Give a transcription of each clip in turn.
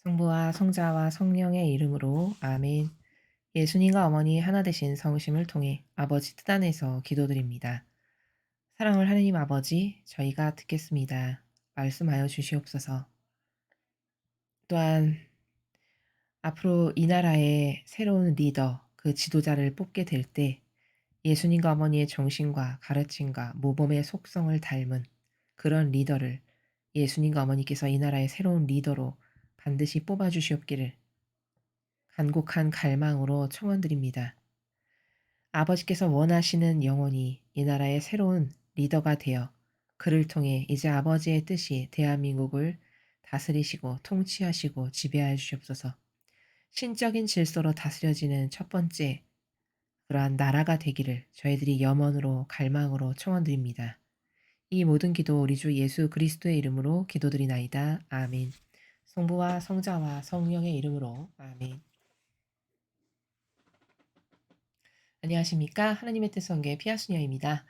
성부와 성자와 성령의 이름으로 아멘. 예수님과 어머니 하나 되신 성심을 통해 아버지 뜻 안에서 기도드립니다. 사랑을 하느님 아버지, 저희가 듣겠습니다. 말씀하여 주시옵소서. 또한 앞으로 이 나라의 새로운 리더, 그 지도자를 뽑게 될 때 예수님과 어머니의 정신과 가르침과 모범의 속성을 닮은 그런 리더를 예수님과 어머니께서 이 나라의 새로운 리더로 반드시 뽑아주시옵기를 간곡한 갈망으로 청원드립니다. 아버지께서 원하시는 영혼이 이 나라의 새로운 리더가 되어 그를 통해 이제 아버지의 뜻이 대한민국을 다스리시고 통치하시고 지배하여 주시옵소서. 신적인 질서로 다스려지는 첫 번째 그러한 나라가 되기를 저희들이 염원으로 갈망으로 청원드립니다. 이 모든 기도 우리 주 예수 그리스도의 이름으로 기도드리나이다. 아멘. 성부와 성자와 성령의 이름으로 아멘. 안녕하십니까? 하나님의 뜻 성계 피아수녀입니다.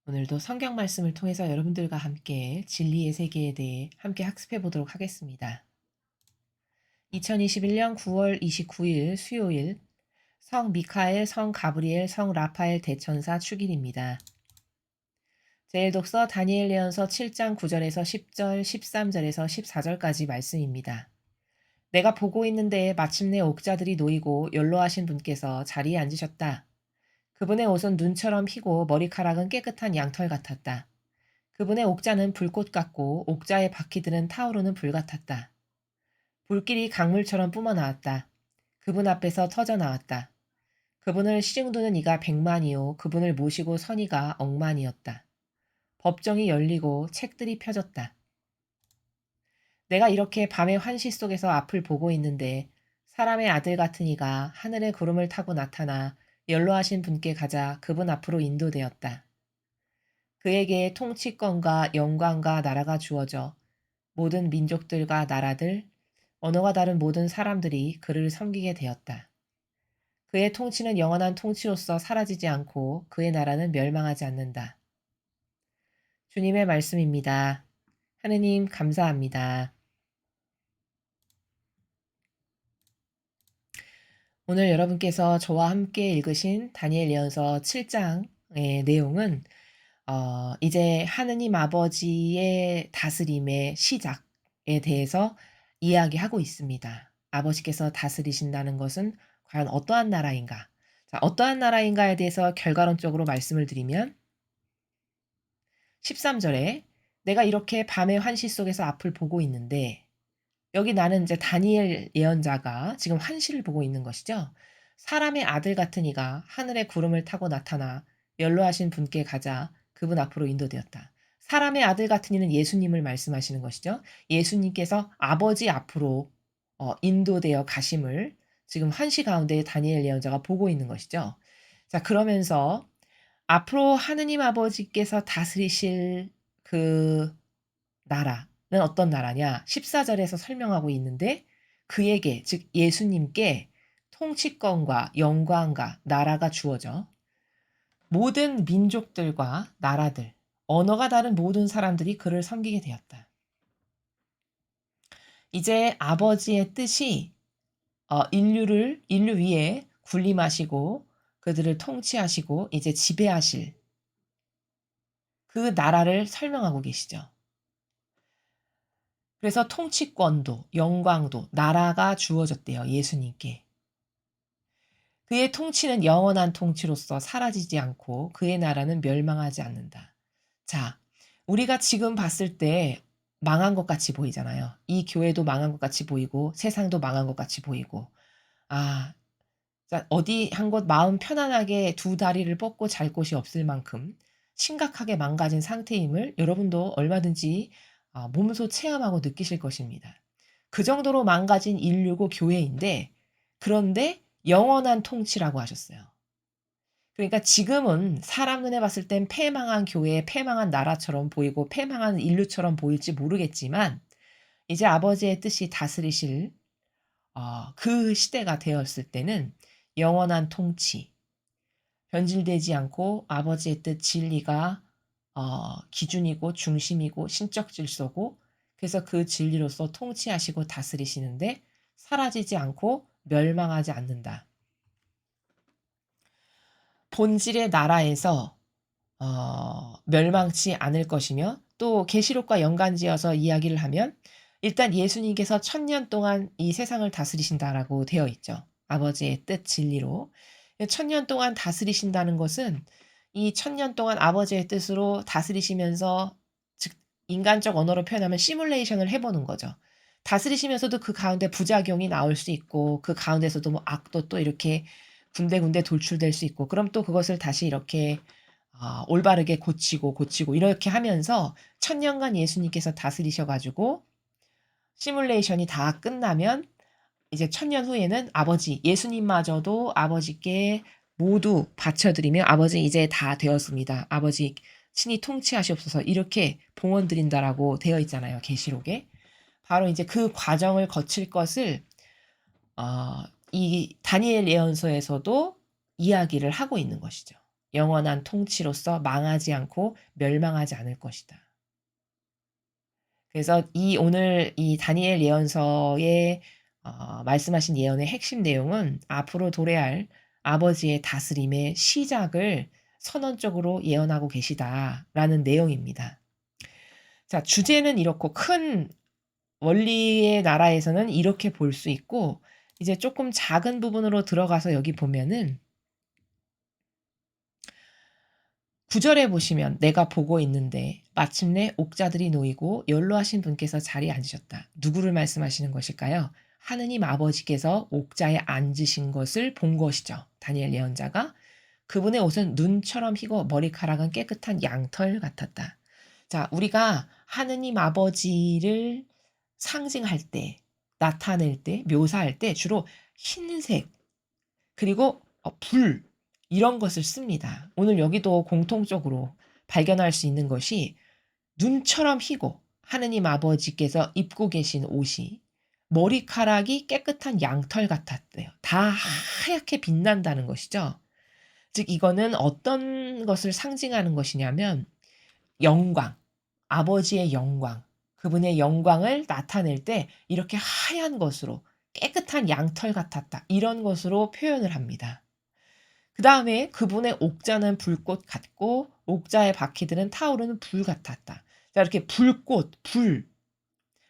오늘도 성경 말씀을 통해서 여러분들과 함께 진리의 세계에 대해 함께 학습해 보도록 하겠습니다. 2021년 9월 29일 수요일 성 미카엘, 성 가브리엘, 성 라파엘 대천사 축일입니다. 제1독서 다니엘 예언서 7장 9절에서 10절, 13절에서 14절까지 말씀입니다. 내가 보고 있는데 마침내 옥자들이 놓이고 연로하신 분께서 자리에 앉으셨다. 그분의 옷은 눈처럼 희고 머리카락은 깨끗한 양털 같았다. 그분의 옥자는 불꽃 같고 옥자의 바퀴들은 타오르는 불 같았다. 불길이 강물처럼 뿜어나왔다. 그분 앞에서 터져나왔다. 그분을 시중두는 이가 100만이요 그분을 모시고 선 이가 억만이었다. 법정이 열리고 책들이 펴졌다. 내가 이렇게 밤의 환시 속에서 앞을 보고 있는데 사람의 아들 같은 이가 하늘의 구름을 타고 나타나 연로하신 분께 가자 그분 앞으로 인도되었다. 그에게 통치권과 영광과 나라가 주어져 모든 민족들과 나라들, 언어가 다른 모든 사람들이 그를 섬기게 되었다. 그의 통치는 영원한 통치로서 사라지지 않고 그의 나라는 멸망하지 않는다. 주님의 말씀입니다. 하느님 감사합니다. 오늘 여러분께서 저와 함께 읽으신 다니엘 예언서 7장의 내용은 이제 하느님 아버지의 다스림의 시작에 대해서 이야기하고 있습니다. 아버지께서 다스리신다는 것은 과연 어떠한 나라인가? 자, 어떠한 나라인가에 대해서 결과론적으로 말씀을 드리면 13절에 내가 이렇게 밤의 환시 속에서 앞을 보고 있는데 여기 나는 이제 다니엘 예언자가 지금 환시를 보고 있는 것이죠. 사람의 아들 같은 이가 하늘의 구름을 타고 나타나 연로하신 분께 가자 그분 앞으로 인도되었다. 사람의 아들 같은 이는 예수님을 말씀하시는 것이죠. 예수님께서 아버지 앞으로 인도되어 가심을 지금 환시 가운데 다니엘 예언자가 보고 있는 것이죠. 자, 그러면서 앞으로 하느님 아버지께서 다스리실 그 나라는 어떤 나라냐? 14절에서 설명하고 있는데 그에게 즉 예수님께 통치권과 영광과 나라가 주어져 모든 민족들과 나라들, 언어가 다른 모든 사람들이 그를 섬기게 되었다. 이제 아버지의 뜻이 인류 위에 군림하시고 그들을 통치하시고 이제 지배하실 그 나라를 설명하고 계시죠. 그래서 통치권도 영광도 나라가 주어졌대요. 예수님께. 그의 통치는 영원한 통치로서 사라지지 않고 그의 나라는 멸망하지 않는다. 자, 우리가 지금 봤을 때 망한 것 같이 보이잖아요. 이 교회도 망한 것 같이 보이고 세상도 망한 것 같이 보이고 아, 자, 어디 한 곳 마음 편안하게 두 다리를 뻗고 잘 곳이 없을 만큼 심각하게 망가진 상태임을 여러분도 얼마든지 몸소 체험하고 느끼실 것입니다. 그 정도로 망가진 인류고 교회인데 그런데 영원한 통치라고 하셨어요. 그러니까 지금은 사람 눈에 봤을 땐 패망한 교회, 패망한 나라처럼 보이고 패망한 인류처럼 보일지 모르겠지만 이제 아버지의 뜻이 다스리실 그 시대가 되었을 때는 영원한 통치, 변질되지 않고 아버지의 뜻 진리가 기준이고 중심이고 신적 질서고 그래서 그 진리로서 통치하시고 다스리시는데 사라지지 않고 멸망하지 않는다. 본질의 나라에서 멸망치 않을 것이며 또 계시록과 연관지어서 이야기를 하면 일단 예수님께서 1000년 동안 이 세상을 다스리신다라고 되어 있죠. 아버지의 뜻 진리로. 1000년 동안 다스리신다는 것은 이 1000년 동안 아버지의 뜻으로 다스리시면서 즉 인간적 언어로 표현하면 시뮬레이션을 해 보는 거죠. 다스리시면서도 그 가운데 부작용이 나올 수 있고 그 가운데서도 뭐 악도 또 이렇게 군데군데 돌출될 수 있고 그럼 또 그것을 다시 이렇게 올바르게 고치고 이렇게 하면서 1000년간 예수님께서 다스리셔 가지고 시뮬레이션이 다 끝나면 이제 1000년 후에는 아버지 예수님마저도 아버지께 모두 바쳐 드리며 "아버지 이제 다 되었습니다. 아버지 친히 통치하시옵소서." 이렇게 봉헌 드린다라고 되어 있잖아요, 계시록에. 바로 이제 그 과정을 거칠 것을 어 이 다니엘 예언서에서도 이야기를 하고 있는 것이죠. 영원한 통치로서 망하지 않고 멸망하지 않을 것이다. 그래서 이 오늘 이 다니엘 예언서에 말씀하신 예언의 핵심 내용은 앞으로 도래할 아버지의 다스림의 시작을 선언적으로 예언하고 계시다라는 내용입니다. 자, 주제는 이렇고 큰 원리의 나라에서는 이렇게 볼 수 있고 이제 조금 작은 부분으로 들어가서 여기 보면은 9절에 보시면 "내가 보고 있는데 마침내 옥자들이 놓이고 연로하신 분께서 자리에 앉으셨다." 누구를 말씀하시는 것일까요? 하느님 아버지께서 옥자에 앉으신 것을 본 것이죠. 다니엘 예언자가. 그분의 옷은 눈처럼 희고 머리카락은 깨끗한 양털 같았다. 자, 우리가 하느님 아버지를 상징할 때, 나타낼 때, 묘사할 때 주로 흰색 그리고 불 이런 것을 씁니다. 오늘 여기도 공통적으로 발견할 수 있는 것이 눈처럼 희고 하느님 아버지께서 입고 계신 옷이 머리카락이 깨끗한 양털 같았대요. 다 하얗게 빛난다는 것이죠. 즉 이거는 어떤 것을 상징하는 것이냐면 영광, 아버지의 영광, 그분의 영광을 나타낼 때 이렇게 하얀 것으로 깨끗한 양털 같았다. 이런 것으로 표현을 합니다. 그다음에 그분의 옥자는 불꽃 같고 옥자의 바퀴들은 타오르는 불 같았다. 자, 이렇게 불꽃, 불.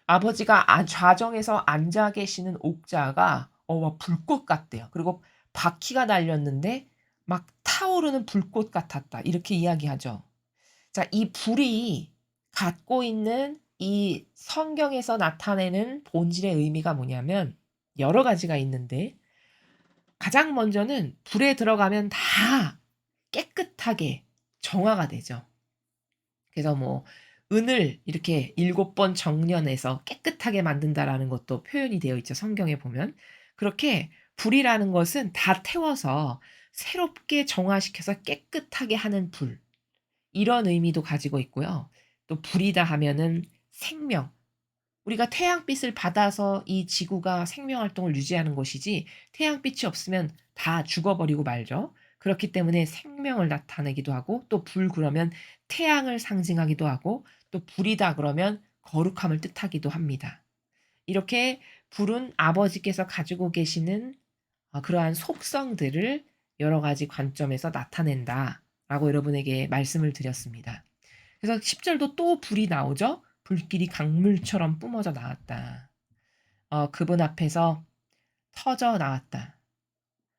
아버지가 좌정에서 앉아 계시는 옥자가 막 불꽃 같대요. 그리고 바퀴가 달렸는데 막 타오르는 불꽃 같았다. 이렇게 이야기하죠. 자, 이 불이 갖고 있는 이 성경에서 나타내는 본질의 의미가 뭐냐면 여러 가지가 있는데 가장 먼저는 불에 들어가면 다 깨끗하게 정화가 되죠. 그래서 뭐 은을 이렇게 7번 정련해서 깨끗하게 만든다라는 것도 표현이 되어 있죠, 성경에 보면. 그렇게 불이라는 것은 다 태워서 새롭게 정화시켜서 깨끗하게 하는 불. 이런 의미도 가지고 있고요. 또 불이다 하면은 생명. 우리가 태양빛을 받아서 이 지구가 생명 활동을 유지하는 것이지 태양빛이 없으면 다 죽어버리고 말죠. 그렇기 때문에 생명을 나타내기도 하고 또 불 그러면 태양을 상징하기도 하고 또 불이다 그러면 거룩함을 뜻하기도 합니다. 이렇게 불은 아버지께서 가지고 계시는 그러한 속성들을 여러 가지 관점에서 나타낸다라고 여러분에게 말씀을 드렸습니다. 그래서 10절도 또 불이 나오죠. 불길이 강물처럼 뿜어져 나왔다. 그분 앞에서 터져 나왔다.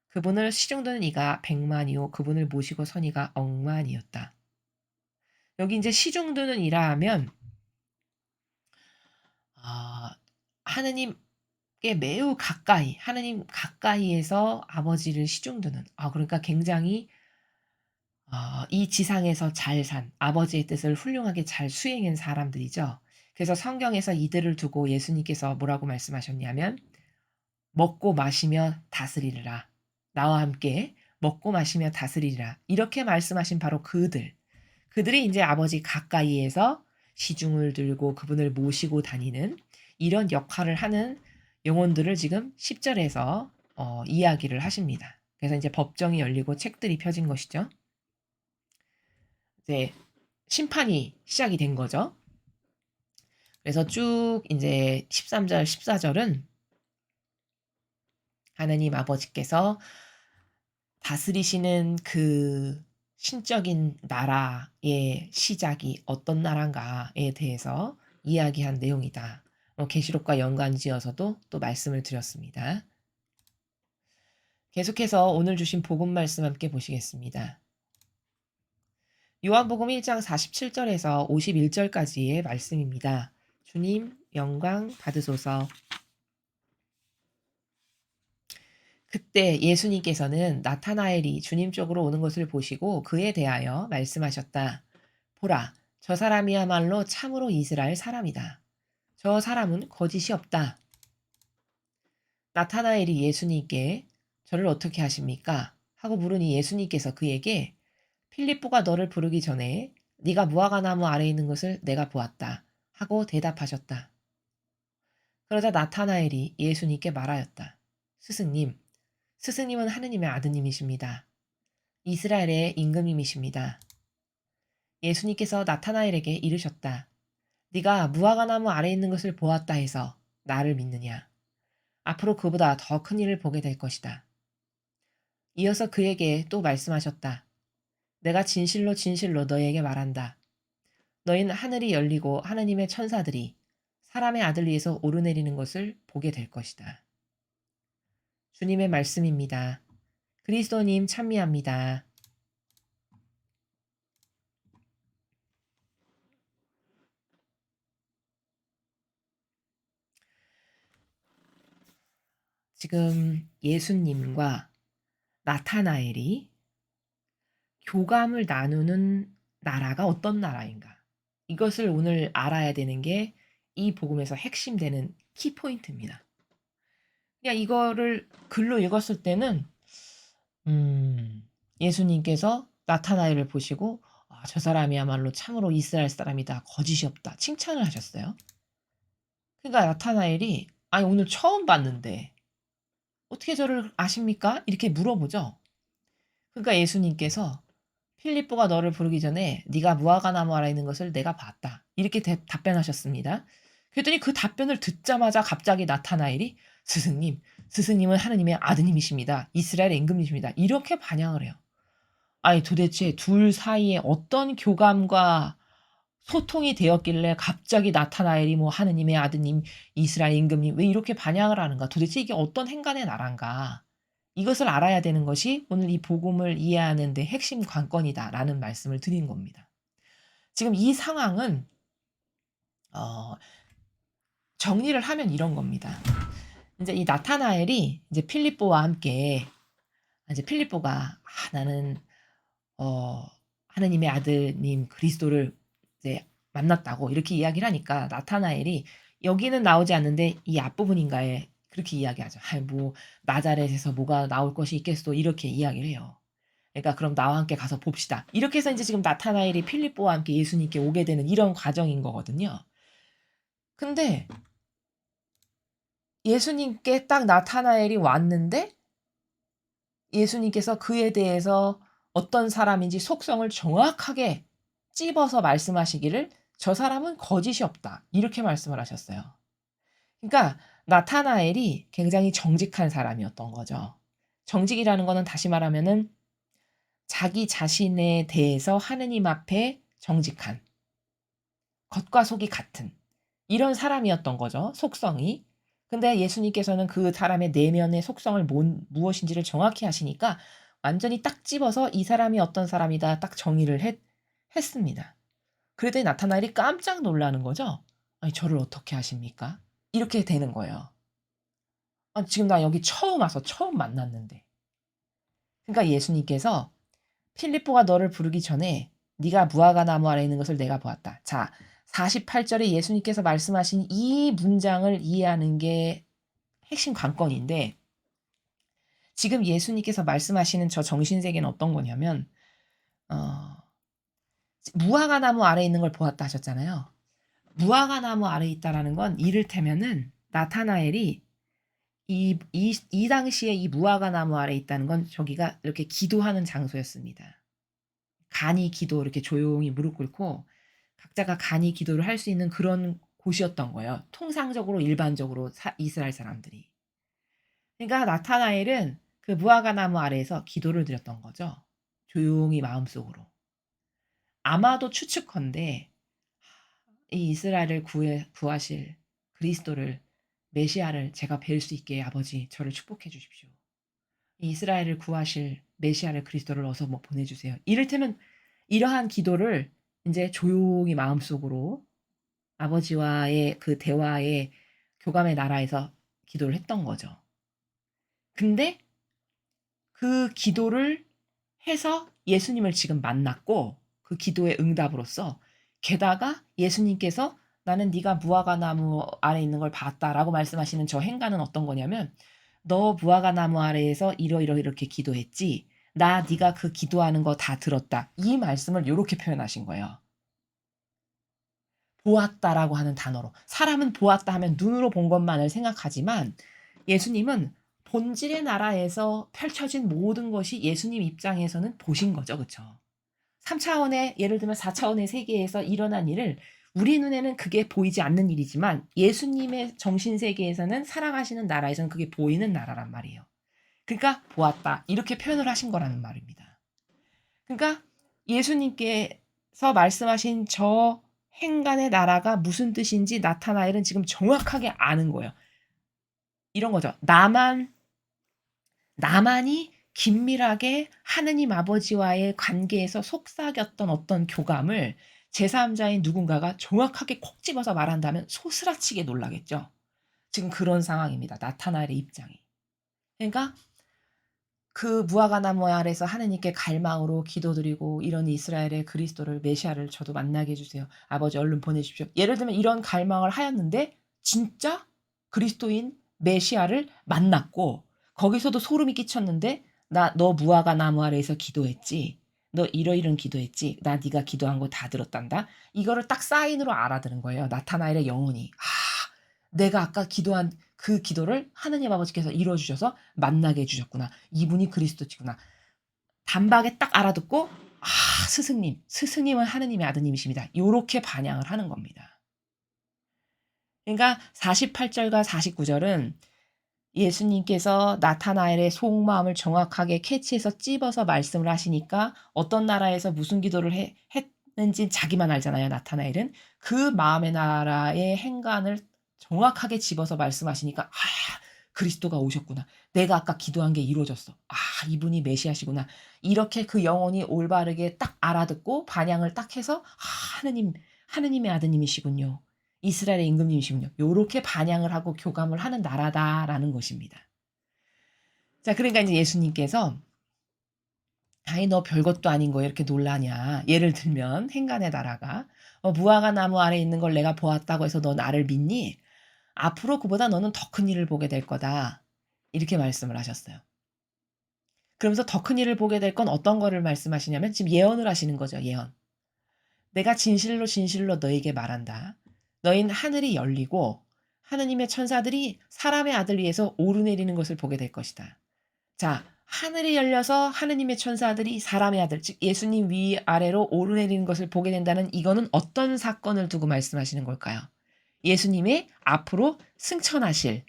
그분을 시중드는 이가 100만이요 그분을 모시고 선 이가 억만이었다. 여기 이제 시중드는 이라 하면 하느님께 매우 가까이 하느님 가까이에서 아버지를 시중드는 그러니까 굉장히 이 지상에서 잘 산 아버지의 뜻을 훌륭하게 잘 수행한 사람들이죠. 그래서 성경에서 이들을 두고 예수님께서 뭐라고 말씀하셨냐면 "먹고 마시며 다스리리라. 나와 함께 먹고 마시며 다스리리라." 이렇게 말씀하신 바로 그들. 그들이 이제 아버지 가까이에서 시중을 들고 그분을 모시고 다니는 이런 역할을 하는 영혼들을 지금 10절에서 이야기를 하십니다. 그래서 이제 법정이 열리고 책들이 펴진 것이죠. 이제 심판이 시작이 된 거죠. 그래서 쭉 이제 13절, 14절은 하느님 아버지께서 다스리시는 그 신적인 나라의 시작이 어떤 나라인가에 대해서 이야기한 내용이다. 계시록과 연관지어서도 또 말씀을 드렸습니다. 계속해서 오늘 주신 복음 말씀 함께 보시겠습니다. 요한복음 1장 47절에서 51절까지의 말씀입니다. 주님 영광 받으소서. 그때 예수님께서는 나타나엘이 주님 쪽으로 오는 것을 보시고 그에 대하여 말씀하셨다. 보라, 저 사람이야말로 참으로 이스라엘 사람이다. 저 사람은 거짓이 없다. 나타나엘이 예수님께 저를 어떻게 하십니까? 하고 물으니 예수님께서 그에게 필립보가 너를 부르기 전에 네가 무화과나무 아래에 있는 것을 내가 보았다. 하고 대답하셨다. 그러자 나타나엘이 예수님께 말하였다. 스승님, 스승님은 하느님의 아드님이십니다. 이스라엘의 임금님이십니다. 예수님께서 나타나엘에게 이르셨다. 네가 무화과나무 아래에 있는 것을 보았다 해서 나를 믿느냐? 앞으로 그보다 더 큰 일을 보게 될 것이다. 이어서 그에게 또 말씀하셨다. 내가 진실로 진실로 너에게 말한다. 너희는 하늘이 열리고 하느님의 천사들이 사람의 아들 위에서 오르내리는 것을 보게 될 것이다. 주님의 말씀입니다. 그리스도님 찬미합니다. 지금 예수님과 나타나엘이 교감을 나누는 나라가 어떤 나라인가? 이것을 오늘 알아야 되는 게 이 복음에서 핵심되는 키포인트입니다. 그냥 이거를 글로 읽었을 때는 예수님께서 나타나엘을 보시고 저 사람이야말로 참으로 이스라엘 사람이다. 거짓이 없다. 칭찬을 하셨어요. 그러니까 나타나엘이 아니 오늘 처음 봤는데 어떻게 저를 아십니까? 이렇게 물어보죠. 그러니까 예수님께서 필립보가 너를 부르기 전에 네가 무화과나무 아래 있는 것을 내가 봤다. 이렇게 답변하셨습니다. 그랬더니 그 답변을 듣자마자 갑자기 나타나엘이 스승님, 스승님은 하느님의 아드님이십니다. 이스라엘의 임금이십니다. 이렇게 반향을 해요. 아니 도대체 둘 사이에 어떤 교감과 소통이 되었길래 갑자기 나타나엘이 뭐 하느님의 아드님, 이스라엘 임금님 왜 이렇게 반향을 하는가? 도대체 이게 어떤 행간의 나라인가? 이것을 알아야 되는 것이 오늘 이 복음을 이해하는 데 핵심 관건이다라는 말씀을 드린 겁니다. 지금 이 상황은 정리를 하면 이런 겁니다. 이제 이 나타나엘이 이제 필립보와 함께 이제 필립보가 나는 하느님의 아들님 그리스도를 이제 만났다고 이렇게 이야기를 하니까 나타나엘이 여기는 나오지 않는데 이 앞부분인가에 그렇게 이야기하죠. 뭐 나자렛에서 뭐가 나올 것이 있겠소 이렇게 이야기를 해요. 그러니까 그럼 나와 함께 가서 봅시다. 이렇게 해서 이제 지금 나타나엘이 필립보와 함께 예수님께 오게 되는 이런 과정인 거거든요. 근데 예수님께 딱 나타나엘이 왔는데 예수님께서 그에 대해서 어떤 사람인지 속성을 정확하게 찝어서 말씀하시기를 저 사람은 거짓이 없다. 이렇게 말씀을 하셨어요. 그러니까 나타나엘이 굉장히 정직한 사람이었던 거죠. 정직이라는 거는 다시 말하면은 자기 자신에 대해서 하느님 앞에 정직한 겉과 속이 같은 이런 사람이었던 거죠. 속성이. 근데 예수님께서는 그 사람의 내면의 속성을 무엇인지를 정확히 하시니까 완전히 딱 집어서 이 사람이 어떤 사람이다 딱 정의를 했습니다. 그랬더니 나타나엘이 깜짝 놀라는 거죠. 아니 저를 어떻게 하십니까? 이렇게 되는 거예요. 지금 나 여기 처음 와서 처음 만났는데. 그러니까 예수님께서 필립보가 너를 부르기 전에 네가 무화과 나무 아래 있는 것을 내가 보았다. 자, 48절에 예수님께서 말씀하신 이 문장을 이해하는 게 핵심 관건인데 지금 예수님께서 말씀하시는 저 정신세계는 어떤 거냐면 무화과 나무 아래에 있는 걸 보았다 하셨잖아요. 무화과 나무 아래에 있다라는 건 이를테면은 나타나엘이 이 당시에 이 무화과 나무 아래에 있다는 건 저기가 이렇게 기도하는 장소였습니다. 간이 기도 이렇게 조용히 무릎 꿇고 각자가 간이 기도를 할 수 있는 그런 곳이었던 거예요. 통상적으로 일반적으로 이스라엘 사람들이. 그러니까 나타나엘은 그 무화과 나무 아래에서 기도를 드렸던 거죠. 조용히 마음속으로. 아마도 추측컨대 이 이스라엘을 구하실 그리스도를 메시아를 제가 뵐 수 있게 아버지 저를 축복해 주십시오. 이 이스라엘을 구하실 메시아를 그리스도를 어서 뭐 보내주세요. 이를테면 이러한 기도를 이제 조용히 마음속으로 아버지와의 그 대화의 교감의 나라에서 기도를 했던 거죠. 근데 그 기도를 해서 예수님을 지금 만났고 그 기도의 응답으로서 게다가 예수님께서 나는 네가 무화과 나무 아래 있는 걸 봤다라고 말씀하시는 저 행간은 어떤 거냐면 너 무화과 나무 아래에서 이렇게 기도했지. 나 네가 그 기도하는 거 다 들었다. 이 말씀을 요렇게 표현하신 거예요. 보았다라고 하는 단어로. 사람은 보았다 하면 눈으로 본 것만을 생각하지만 예수님은 본질의 나라에서 펼쳐진 모든 것이 예수님 입장에서는 보신 거죠. 그쵸? 3차원의 예를 들면 4차원의 세계에서 일어난 일을 우리 눈에는 그게 보이지 않는 일이지만 예수님의 정신세계에서는 살아가시는 나라에서는 그게 보이는 나라란 말이에요. 그러니까 보았다. 이렇게 표현을 하신 거라는 말입니다. 그러니까 예수님께서 말씀하신 저 행간의 나라가 무슨 뜻인지 나타나엘은 지금 정확하게 아는 거예요. 이런 거죠. 나만이 긴밀하게 하느님 아버지와의 관계에서 속삭였던 어떤 교감을 제3자인 누군가가 정확하게 콕 집어서 말한다면 소스라치게 놀라겠죠. 지금 그런 상황입니다. 나타나엘의 입장이. 그러니까 그 무화과 나무 아래서 하느님께 갈망으로 기도드리고 이런 이스라엘의 그리스도를 메시아를 저도 만나게 해주세요. 아버지 얼른 보내십시오. 예를 들면 이런 갈망을 하였는데 진짜 그리스도인 메시아를 만났고 거기서도 소름이 끼쳤는데 너 무화과 나무 아래에서 기도했지. 너 이러이런 기도했지. 나 네가 기도한 거 다 들었단다. 이거를 딱 사인으로 알아들은 거예요. 나타나엘의 영혼이. 내가 아까 기도한 그 기도를 하느님 아버지께서 이루어주셔서 만나게 해주셨구나. 이분이 그리스도시구나. 단박에 딱 알아듣고 스승님은 하느님의 아드님이십니다. 요렇게 반향을 하는 겁니다. 그러니까 48절과 49절은 예수님께서 나타나엘의 속마음을 정확하게 캐치해서 찝어서 말씀을 하시니까 어떤 나라에서 무슨 기도를 했는지 자기만 알잖아요. 나타나엘은. 그 마음의 나라의 행간을 정확하게 집어서 말씀하시니까 그리스도가 오셨구나. 내가 아까 기도한 게 이루어졌어. 이분이 메시아시구나. 이렇게 그 영혼이 올바르게 딱 알아듣고 반향을 딱 해서 하느님의 아드님이시군요. 이스라엘의 임금님이시군요. 요렇게 반향을 하고 교감을 하는 나라다라는 것입니다. 자, 그러니까 이제 예수님께서 아이 너 별것도 아닌 거 이렇게 놀라냐. 예를 들면 행간의 나라가 무화과 나무 아래 있는 걸 내가 보았다고 해서 너 나를 믿니? 앞으로 그보다 너는 더 큰 일을 보게 될 거다. 이렇게 말씀을 하셨어요. 그러면서 더 큰 일을 보게 될 건 어떤 거를 말씀하시냐면 지금 예언을 하시는 거죠. 예언. 내가 진실로 진실로 너에게 말한다. 너희는 하늘이 열리고 하느님의 천사들이 사람의 아들 위에서 오르내리는 것을 보게 될 것이다. 자, 하늘이 열려서 하느님의 천사들이 사람의 아들, 즉 예수님 위 아래로 오르내리는 것을 보게 된다는 이거는 어떤 사건을 두고 말씀하시는 걸까요? 예수님의 앞으로 승천하실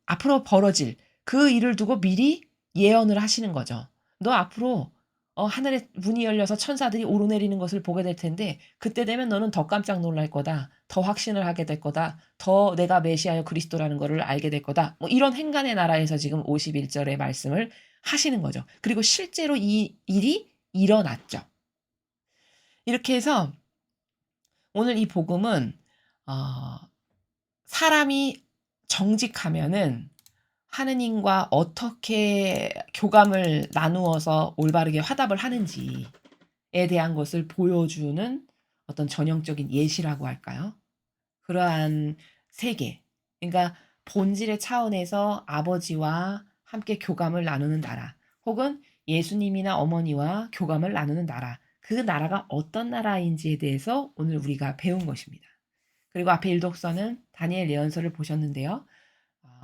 앞으로 벌어질 그 일을 두고 미리 예언을 하시는 거죠. 너 앞으로 하늘의 문이 열려서 천사들이 오르내리는 것을 보게 될 텐데 그때 되면 너는 더 깜짝 놀랄 거다. 더 확신을 하게 될 거다. 더 내가 메시아여 그리스도라는 것을 알게 될 거다. 뭐 이런 행간의 나라에서 지금 51절의 말씀을 하시는 거죠. 그리고 실제로 이 일이 일어났죠. 이렇게 해서 오늘 이 복음은 사람이 정직하면은 하느님과 어떻게 교감을 나누어서 올바르게 화답을 하는지에 대한 것을 보여주는 어떤 전형적인 예시라고 할까요? 그러한 세계. 그러니까 본질의 차원에서 아버지와 함께 교감을 나누는 나라, 혹은 예수님이나 어머니와 교감을 나누는 나라, 그 나라가 어떤 나라인지에 대해서 오늘 우리가 배운 것입니다. 그리고 앞에 일독서는 다니엘 예언서를 보셨는데요.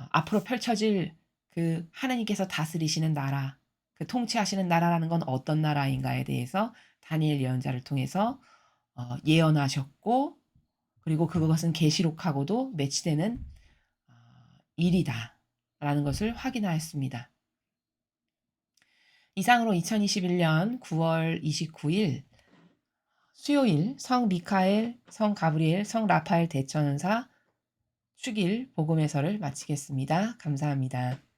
앞으로 펼쳐질 그 하나님께서 다스리시는 나라, 그 통치하시는 나라라는 건 어떤 나라인가에 대해서 다니엘 예언자를 통해서 예언하셨고 그리고 그것은 계시록하고도 매치되는 일이다라는 것을 확인하였습니다. 이상으로 2021년 9월 29일 수요일 성 미카엘, 성 가브리엘, 성 라파엘 대천사 축일 복음 해설을 마치겠습니다. 감사합니다.